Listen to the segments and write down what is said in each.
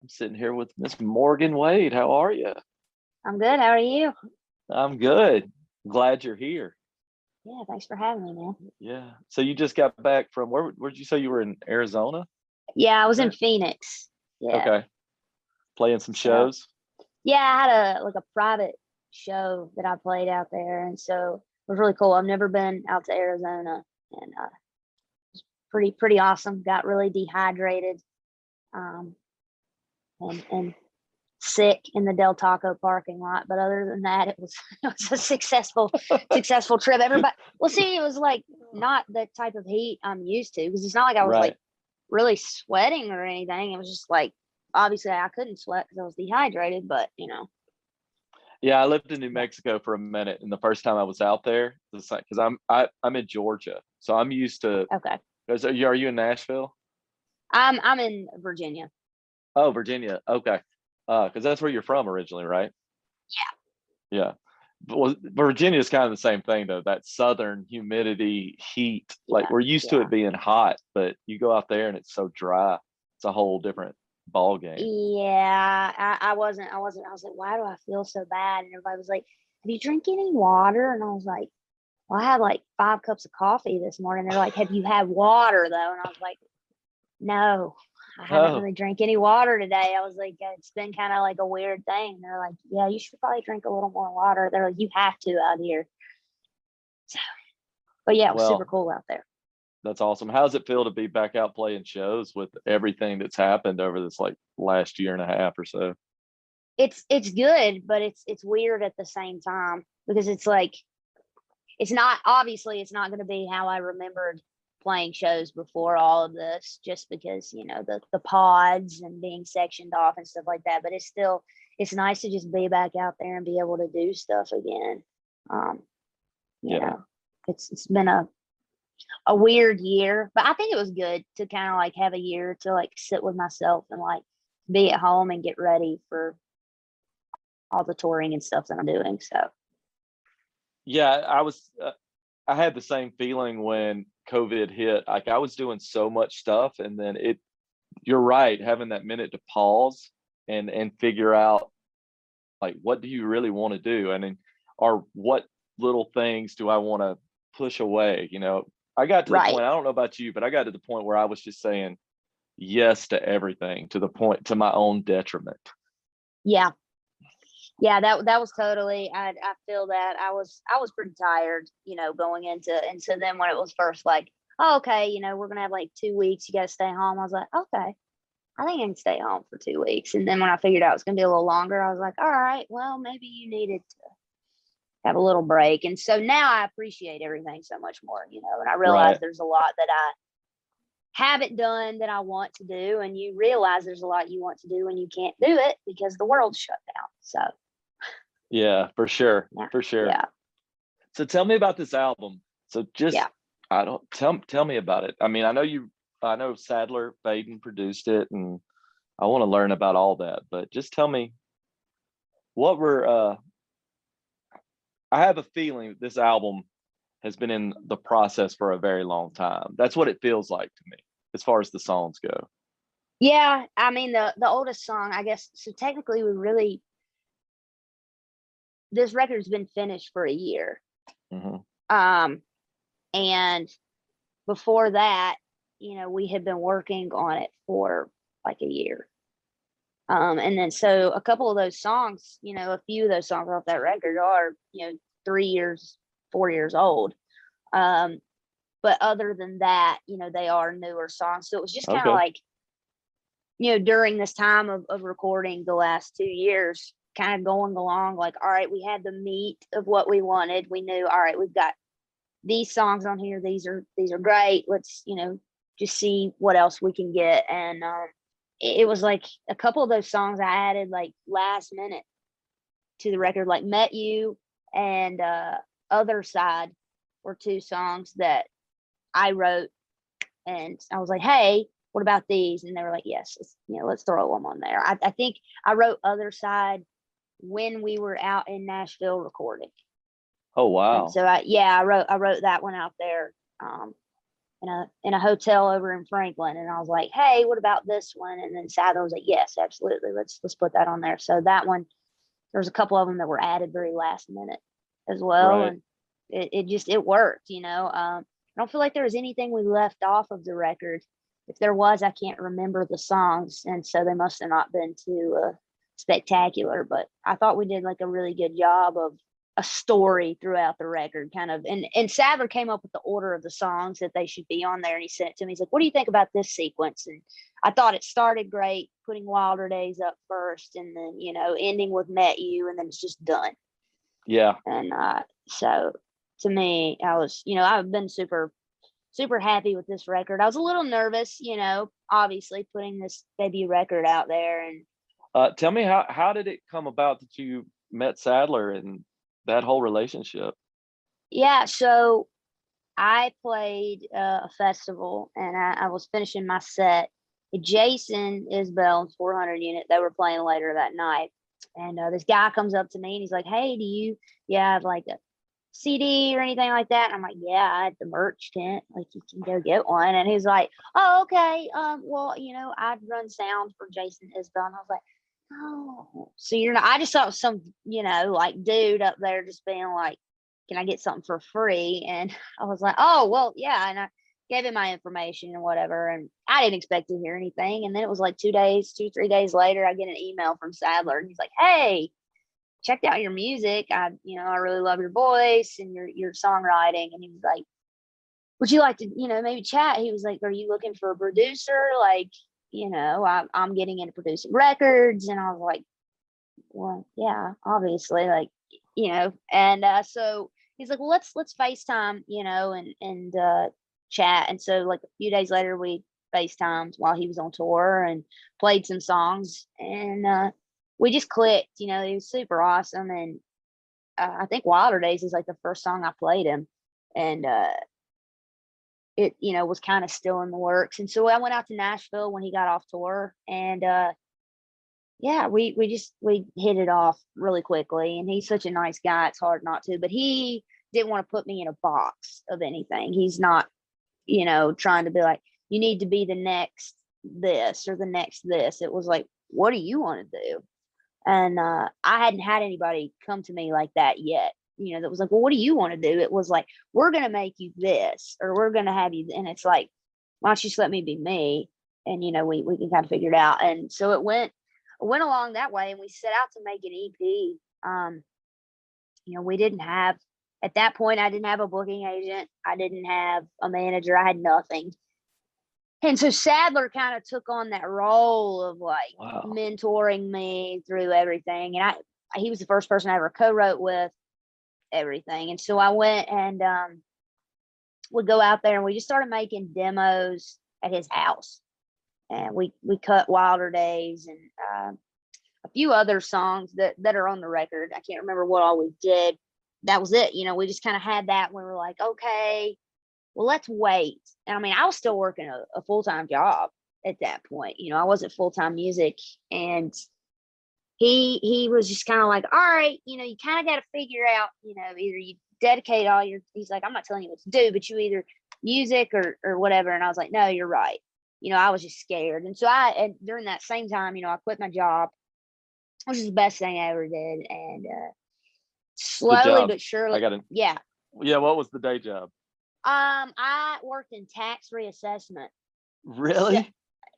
I'm sitting here with Miss Morgan Wade. How are you? I'm good. How are you? I'm good. Glad you're here. Yeah, thanks for having me, man. Yeah. So you just got back from where'd you say you were in Arizona? Yeah, I was in Right. Phoenix. Yeah. Okay. Playing some So shows. yeah, I had a private show that I played out there, and so it was really cool. I've never been out to Arizona, and pretty awesome. Got really dehydrated, um, and sick in the Del Taco parking lot. But other than that, it was it was a successful trip. Everybody, well, see, it was like not the type of heat I'm used to because it's not like I was like Right. really sweating or anything. It was just like obviously I couldn't sweat because I was dehydrated, but Yeah, I lived in New yeah. Mexico for a minute, and the first time I was out there, it's like because I'm in Georgia, so I'm used to. Okay. 'Cause are you in Nashville? I'm in Virginia. Oh, Virginia. Okay. Because that's where you're from originally, right? Yeah. Well, Virginia is kind of the same thing though. That southern humidity, heat. Like Yeah. we're used to Yeah. it being hot, but you go out there and it's so dry. It's a whole different ball game. Yeah. I was like, why do I feel so bad? And everybody was like, have you drank any water? And I was like, well, I had like 5 cups of coffee this morning. They're like, have you had water though? And I was like, no, I haven't Oh, really drank any water today. I was like, it's been kind of like a weird thing. They're like, yeah, you should probably drink a little more water. They're like, you have to out here. So, but yeah, it was super well, cool out there. that's awesome. How does it feel to be back out playing shows with everything that's happened over this like last year and a half or so? It's good, but it's weird at the same time because it's like it's not obviously it's not going to be how I remembered playing shows before all of this, just because the pods and being sectioned off and stuff like that. But it's nice to just be back out there and be able to do stuff again. Um, you Yeah. know, it's been a weird year, but I think it was good to kind of like have a year to like sit with myself and like be at home and get ready for all the touring and stuff that I'm doing. So Yeah, I had the same feeling when COVID hit. Like I was doing so much stuff and then you're right, having that minute to pause and figure out like what do you really want to do? And then or what little things do I want to push away? I got to the right, point, I don't know about you, but I got to the point where I was just saying yes to everything to the point to my own detriment. yeah, yeah. That was totally. I feel that I was pretty tired, going into then when it was first like, oh, okay, we're gonna have like 2 weeks. You got to stay home. I was like, okay, I think I can stay home for 2 weeks. And then when I figured out it was gonna be a little longer, I was like, all right, well, maybe you needed to have a little break. And so now I appreciate everything so much more, and I realize Right. there's a lot that I haven't done that I want to do. And you realize there's a lot you want to do and you can't do it because the world's shut down. So Yeah, for sure. yeah, For sure. yeah, So tell me about this album. So yeah. just I don't tell me about it. I mean, I know Sadler Baden produced it and I want to learn about all that, but just tell me what were I have a feeling that this album has been in the process for a very long time. That's what it feels like to me as far as the songs go. Yeah, I mean the oldest song, I guess. So technically, we really this record's been finished for a year. Hmm. Um, and before that, we had been working on it for like a year. And then so a couple of those songs, a few of those songs off that record are 3 years, 4 years old. Um, but other than that, they are newer songs. So it was just kind of Okay. like during this time of recording the last 2 years, kind of going along like, all right, we had the meat of what we wanted. We knew, all right, we've got these songs on here. These are great. Let's, just see what else we can get. And it was like a couple of those songs I added like last minute to the record, like Met You and Other Side were two songs that I wrote and I was like, hey, what about these? And they were like, yes, let's throw them on there. I think I wrote Other Side when we were out in Nashville recording. Oh And wow. so I wrote that one out there. in a hotel over in Franklin, and I was like, hey, what about this one? And then Sadler was like, yes, absolutely, let's put that on there. So that one, there's a couple of them that were added very last minute as well, Right. and it worked. I don't feel like there was anything we left off of the record. If there was, I can't remember the songs, and so they must have not been too spectacular. But I thought we did like a really good job of a story throughout the record, kind of. And Sadler came up with the order of the songs that they should be on there, and he sent it to me. He's like, "What do you think about this sequence?" And I thought it started great, putting Wilder Days up first, and then ending with Met You, and then it's just done. Yeah. And so to me, I've been super super happy with this record. I was a little nervous, obviously putting this debut record out there. And Tell me, how did it come about that you met Sadler and that whole relationship? yeah, so I played a festival, and I was finishing my set. Jason Isbell's 400 unit, they were playing later that night. And this guy comes up to me and he's like, hey, do you have like a CD or anything like that? And I'm like, yeah, at the merch tent, like you can go get one. And he's like, oh, okay. Well, I'd run sound for Jason Isbell. And I was like, oh, so I just thought it was some, like dude up there just being like, can I get something for free? And I was like, oh, well, yeah. And I gave him my information and whatever. And I didn't expect to hear anything. And then it was like 3 days later, I get an email from Sadler, and he's like, hey, checked out your music. I really love your voice and your songwriting. And he was like, would you like to, maybe chat? He was like, are you looking for a producer? Like, I'm getting into producing records. And I was like, well, yeah, obviously, like, and so he's like, well, let's FaceTime, and chat. And so like a few days later, we FaceTimed while he was on tour and played some songs, and we just clicked. He was super awesome. And I think Wilder Days is like the first song I played him, and it was kind of still in the works. And so I went out to Nashville when he got off tour, and yeah, we hit it off really quickly. And he's such a nice guy, it's hard not to. But he didn't want to put me in a box of anything. He's not trying to be like, you need to be the next this or the next this. It was like, what do you want to do? And I hadn't had anybody come to me like that yet, that was like, well, what do you want to do? It was like, we're going to make you this, or we're going to have you. And it's like, why don't you just let me be me? And, we can kind of figure it out. And so it went along that way, and we set out to make an EP. We didn't have, at that point, I didn't have a booking agent. I didn't have a manager. I had nothing. And so Sadler kind of took on that role of like Wow. mentoring me through everything. And he was the first person I ever co-wrote with everything. And so I went and would go out there, and we just started making demos at his house. And we cut Wilder Days and a few other songs that are on the record. I can't remember what all we did. That was it. We just kind of had that when we were like, okay, well, let's wait. And I mean, I was still working a full-time job at that point. I wasn't full-time music. And he was just kind of like, all right, you kind of got to figure out, either you dedicate all your, he's like, I'm not telling you what to do, but you either music or whatever. And I was like, no, you're right. I was just scared. And so and during that same time, I quit my job, which is the best thing I ever did. And slowly job. but surely, Yeah. What was the day job? I worked in tax reassessment. Really? So,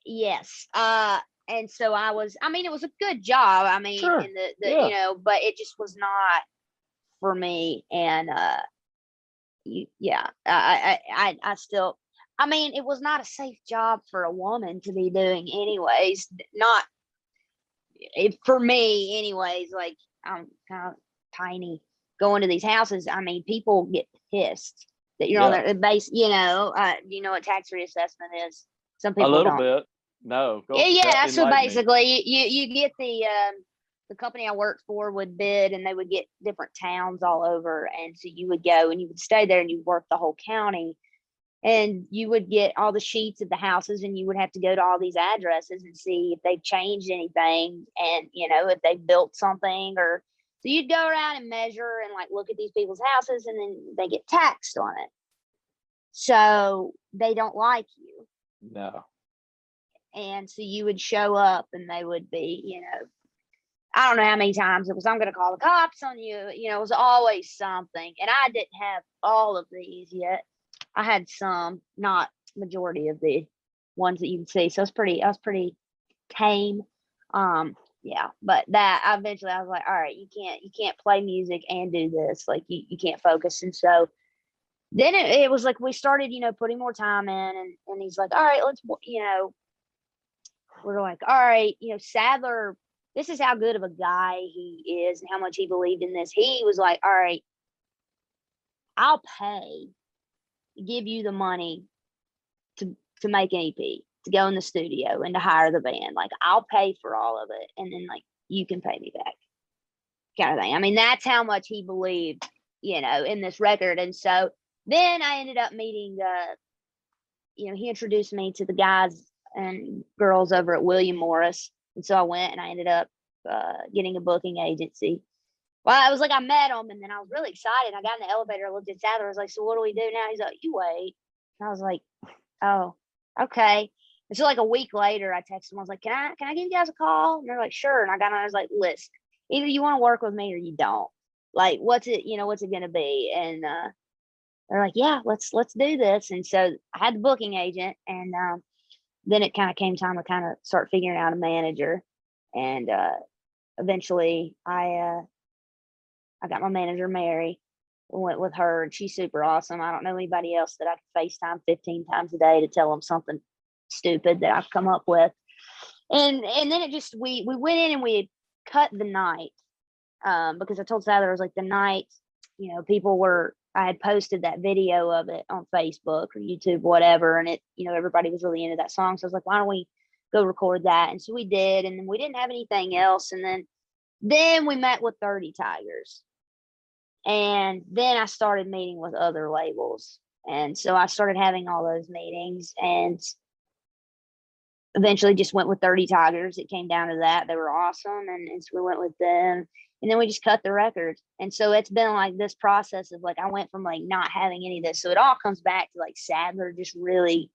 yes. And so it was a good job. I mean, Sure. in the Yeah. but it just was not for me. And I still, it was not a safe job for a woman to be doing anyways. Not for me anyways. Like, I'm kind of tiny going to these houses. People get pissed that you're on their base. You know what tax reassessment is? Some people A little don't. bit. No. Yeah. So enlighten me. basically, you get the company I worked for would bid, and they would get different towns all over, and so you would go and you would stay there and you work the whole county, and you would get all the sheets of the houses, and you would have to go to all these addresses and see if they've changed anything, and if they built something, or so you'd go around and measure and like look at these people's houses, and then they get taxed on it. So they don't like you. No. And so you would show up and they would be, I don't know how many times it was, I'm going to call the cops on you. It was always something. And I didn't have all of these yet. I had some, not majority of the ones that you can see. So I was pretty tame. Yeah, but that eventually I was like, all right, you can't play music and do this. Like you can't focus. And so then it was like we started, putting more time in, and he's like, all right, let's, we're like, all right, Sadler, this is how good of a guy he is and how much he believed in this. He was like, all right, I'll pay, give you the money to make an EP, to go in the studio and to hire the band. Like, I'll pay for all of it, and then like you can pay me back, kind of thing. I mean, that's how much he believed, in this record. And so then I ended up meeting he introduced me to the guys and girls over at William Morris. And so I went and I ended up getting a booking agency. Well, I was like, I met him, and then I was really excited. I got in the elevator, I looked at Sadler, I was like, so what do we do now? He's like, you wait. And I was like, oh, okay. And so like a week later, I texted him. I was like, can I give you guys a call? And they're like, sure. And I got on, I was like, listen, either you want to work with me or you don't. Like, what's it gonna be? And they're like, yeah, let's do this. And so I had the booking agent, and then it kind of came time to kind of start figuring out a manager. And eventually I got my manager, Mary, went with her, and she's super awesome. I don't know anybody else that I could FaceTime 15 times a day to tell them something stupid that I've come up with. And then it just, we went in and we had cut the night, because I told Sadler, I was like, the night, I had posted that video of it on Facebook or YouTube, whatever, and it, everybody was really into that song. So I was like, why don't we go record that? And so we did, and then we didn't have anything else. And then we met with 30 Tigers. And then I started meeting with other labels. And so I started having all those meetings, and eventually just went with 30 Tigers. It came down to that. They were awesome. And so we went with them. And then we just cut the record. And so it's been like this process of like, I went from like not having any of this. So it all comes back to like Sadler just really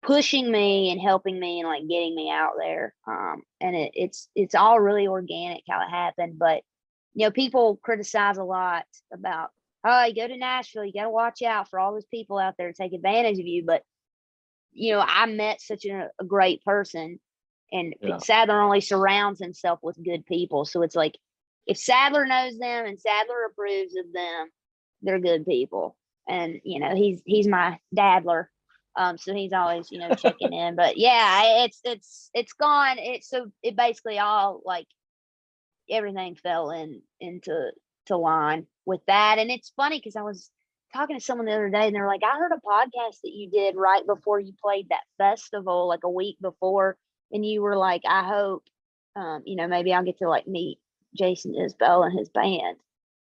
pushing me and helping me and like getting me out there. And it's all really organic how it happened. But people criticize a lot about, oh, you go to Nashville, you got to watch out for all those people out there to take advantage of you. But I met such a great person, and Sadler only surrounds himself with good people. So it's like, if Sadler knows them and Sadler approves of them, they're good people. And he's my dadler. So he's always, checking in. But yeah, it's gone. It basically all like everything fell into line with that. And it's funny because I was talking to someone the other day, and they're like, I heard a podcast that you did right before you played that festival, like a week before, and you were like, I hope maybe I'll get to like meet Jason Isbell and his band.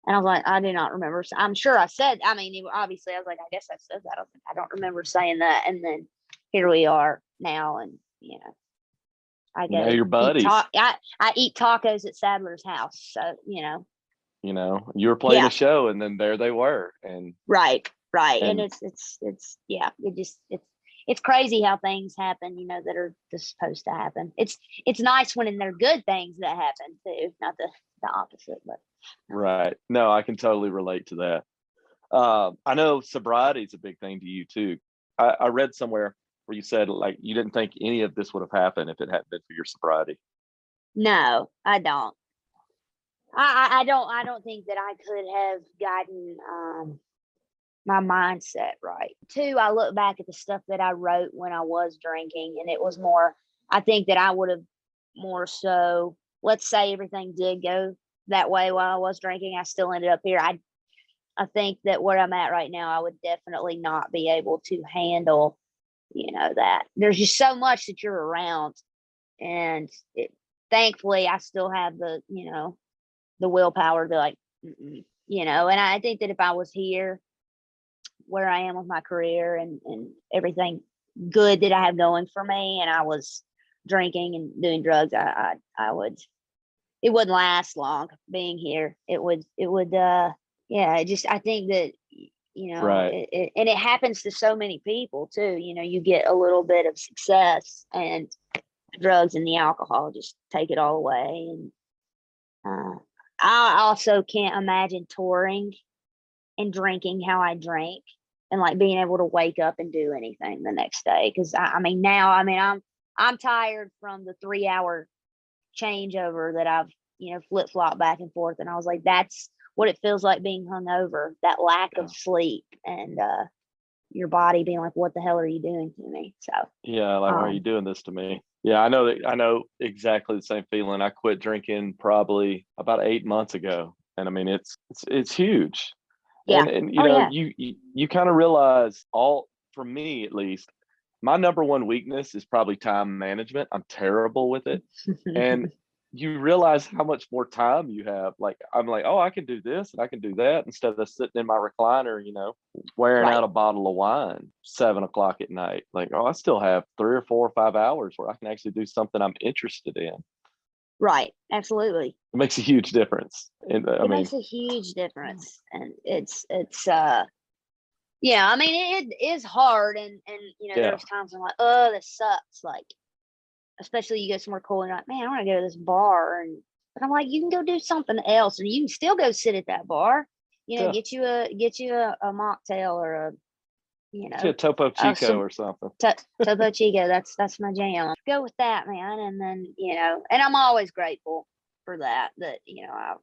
And I was like, I do not remember. I'm sure I said, obviously I was like, I guess I said that. I don't remember saying that. And then here we are now. And, I go, your buddies. I eat tacos at Sadler's house. So, you were playing a show, and then there they were. And right. And it's crazy how things happen, that are just supposed to happen. It's nice when they're good things that happen too, not the opposite. But right. No, I can totally relate to that. I know sobriety is a big thing to you too. I read somewhere where you said like you didn't think any of this would have happened if it hadn't been for your sobriety. No, I don't. I don't think that I could have gotten my mindset right. Two, I look back at the stuff that I wrote when I was drinking, and it was more, I think that I would have more so, let's say everything did go that way while I was drinking, I still ended up here. I think that where I'm at right now, I would definitely not be able to handle, that. There's just so much that you're around, and thankfully I still have the willpower to like, and I think that if I was here where I am with my career and everything good that I have going for me, and I was drinking and doing drugs, I would, it wouldn't last long being here. I think that Right. and it happens to so many people too. You get a little bit of success and drugs and the alcohol just take it all away. And I also can't imagine touring and drinking how I drank and like being able to wake up and do anything the next day. Cause now, I'm tired from the 3 hour changeover that I've, flip flop back and forth. And I was like, that's what it feels like being hungover, that lack Yeah. of sleep and, your body being like, what the hell are you doing to me? So, Yeah, like, why are you doing this to me? Yeah, I know exactly the same feeling. I quit drinking probably about 8 months ago. And I mean, it's huge. yeah. And Oh, yeah. you kind of realize, for me at least, my number one weakness is probably time management. I'm terrible with it. And you realize how much more time you have. Like, I'm like, oh, I can do this and I can do that instead of sitting in my recliner, wearing Right. out a bottle of wine 7 o'clock at night. Like, oh, I still have 3 or 4 or 5 hours where I can actually do something I'm interested in. Right. Absolutely. It makes a huge difference. And I It mean, makes a huge difference. And yeah, I mean, it is hard. And, yeah, there's times I'm like, oh, this sucks. Like, especially you go somewhere cool and you're like, man, I want to go to this bar. But I'm like, you can go do something else and you can still go sit at that bar, yeah. get you a mocktail or See a Topo Chico some or something. Topo Chico. That's my jam. Go with that, man. And then, and I'm always grateful for that, I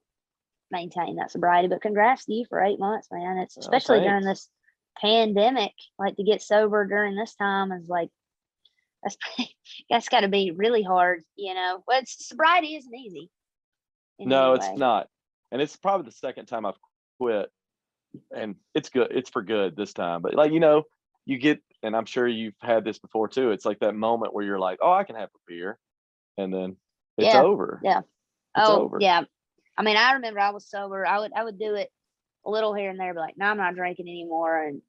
maintain that sobriety. But congrats to you for 8 months, man. It's Oh, especially during thanks. this pandemic, like to get sober during this time is like, that's that's got to be really hard, But sobriety isn't easy in any No, it's way. not. And it's probably the second time I've quit, and it's good. It's for good this time. But like, you get, and I'm sure you've had this before too. It's like that moment where you're like, oh, I can have a beer, and then it's Yeah, over. yeah. It's Oh, over. yeah. I mean, I remember I was sober. I would do it a little here and there, but like, no, I'm not drinking anymore. And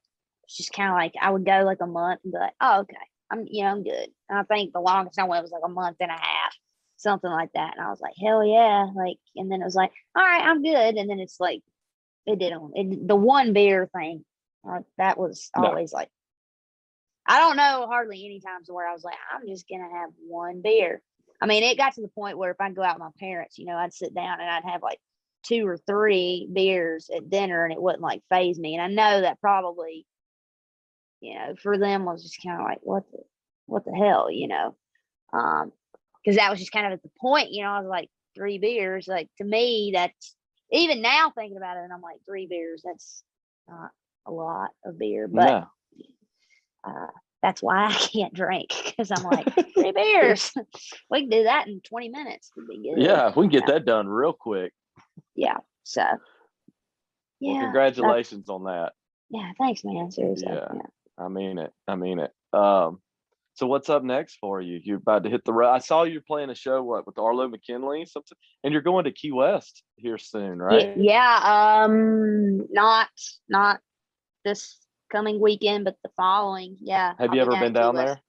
it's just kind of like I would go like a month and be like, oh, okay, I'm good. And I think the longest I went was like a month and a half, something like that. And I was like, hell yeah, like. And then it was like, all right, I'm good. And then it's like the one beer thing. That was No. always like, I don't know hardly any times where I was like, I'm just gonna have one beer. I mean, it got to the point where if I go out with my parents, I'd sit down and I'd have like 2 or 3 beers at dinner and it wouldn't like phase me. And I know that probably, for them was just kind of like, what the hell, because that was just kind of at the point, I was like 3 beers, like to me, that's even now thinking about it. And I'm like 3 beers, that's not a lot of beer, but No. that's why I can't drink because I'm like 3 beers. We can do that in 20 minutes. Would be good. Yeah, we can get that done real quick. Yeah. So. Well, Yeah. congratulations on that. Yeah. Thanks, man. Seriously. Yeah, Yeah. I mean it. I mean it. So what's up next for you? You're about to hit the road. I saw you're playing a show, with Arlo McKinley, something, and you're going to Key West here soon, right? Yeah. Not this coming weekend, but the following. Yeah. Have I'll you be ever down been at Key down West. there?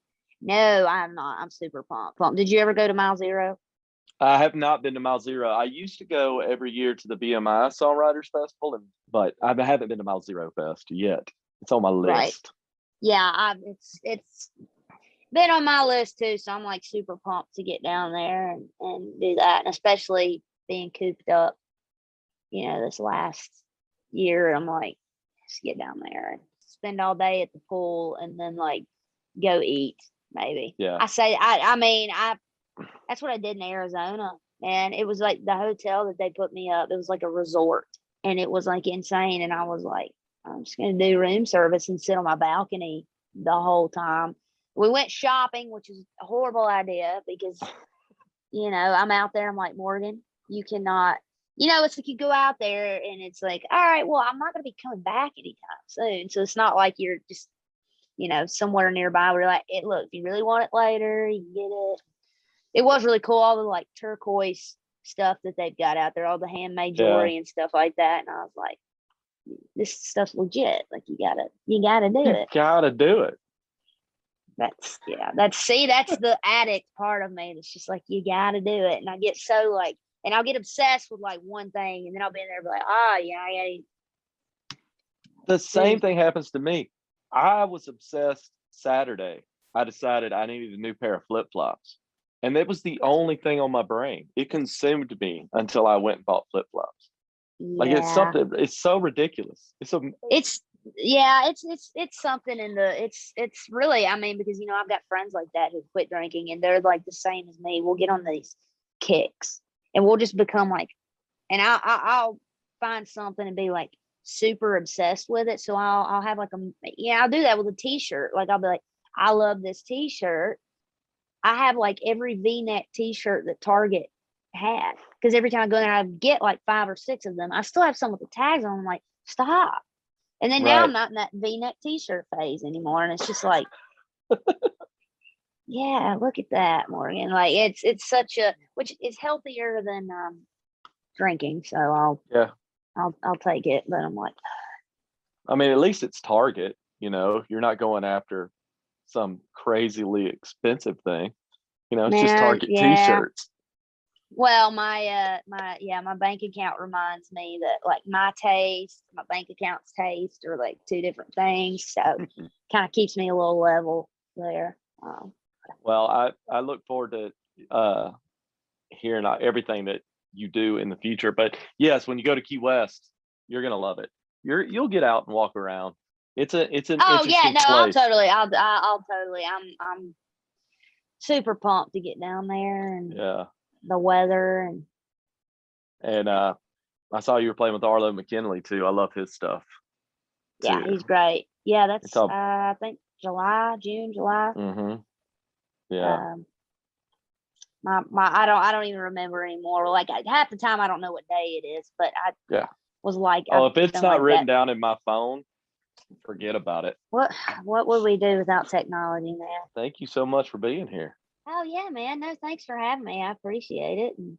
No, I have not. I'm super pumped. Did you ever go to Mile Zero? I have not been to Mile Zero. I used to go every year to the BMI Songwriters Festival, but I haven't been to Mile Zero Fest yet. It's on my Right. list. Yeah. It's been on my list too, so I'm like super pumped to get down there and do that, and especially being cooped up, this last year. I'm like, let's get down there and spend all day at the pool and then like go eat maybe. Yeah. I mean, that's what I did in Arizona, and it was like the hotel that they put me up, it was like a resort and it was like insane, and I was like, I'm just gonna do room service and sit on my balcony the whole time. We went shopping, which is a horrible idea because, I'm out there. I'm like, Morgan, you cannot, it's like you go out there and it's like, all right, well, I'm not going to be coming back anytime soon. So it's not like you're just, somewhere nearby where you're like, look, if you really want it later, you can get it. It was really cool. All the like turquoise stuff that they've got out there, all the handmade jewelry and stuff like that. And I was like, this stuff's legit. Like you gotta do it. Gotta do it. That's the addict part of me. That's just like, you gotta do it. And I get so like, and I'll get obsessed with like one thing, and then I'll be in there and be like, oh yeah, The same thing happens to me. I was obsessed Saturday. I decided I needed a new pair of flip-flops. And it was the only thing on my brain. It consumed me until I went and bought flip-flops. Like it's Yeah. something, it's so ridiculous. It's yeah, it's something in the it's really, I mean, because I've got friends like that who quit drinking and they're like the same as me. We'll get on these kicks and we'll just become like, and I'll find something and be like super obsessed with it. So I'll have like I'll do that with a t-shirt. Like I'll be like, I love this t-shirt. I have like every V-neck t-shirt that Target had because every time I go there, I get like 5 or 6 of them. I still have some with the tags on. I'm like, stop. And then now I'm Right. not in that V-neck t-shirt phase anymore. And it's just like, yeah, look at that, Morgan. Like it's such a, which is healthier than drinking. So Yeah. I'll take it. But I'm like, I mean, at least it's Target, you're not going after some crazily expensive thing. It's just man, Target yeah. t-shirts. Well, my bank account reminds me that like my taste, my bank account's taste are like 2 different things. So kind of keeps me a little level there. Well, I look forward to hearing everything that you do in the future. But yes, when you go to Key West, you're gonna love it. You'll get out and walk around. It's an Oh yeah, interesting no, place. I'll totally. I'm super pumped to get down there and Yeah. the weather And I saw you were playing with Arlo McKinley too. I love his stuff yeah, too. he's great. Yeah, It's that's all I think June, July. yeah. Um, my I don't even remember anymore. Like half the time I don't know what day it is, but I Yeah. was like Oh, I've if it's been not like written that. down in my phone, forget about it. What would we do without technology, man? Thank you so much for being here. Oh yeah, man. No, thanks for having me. I appreciate it. And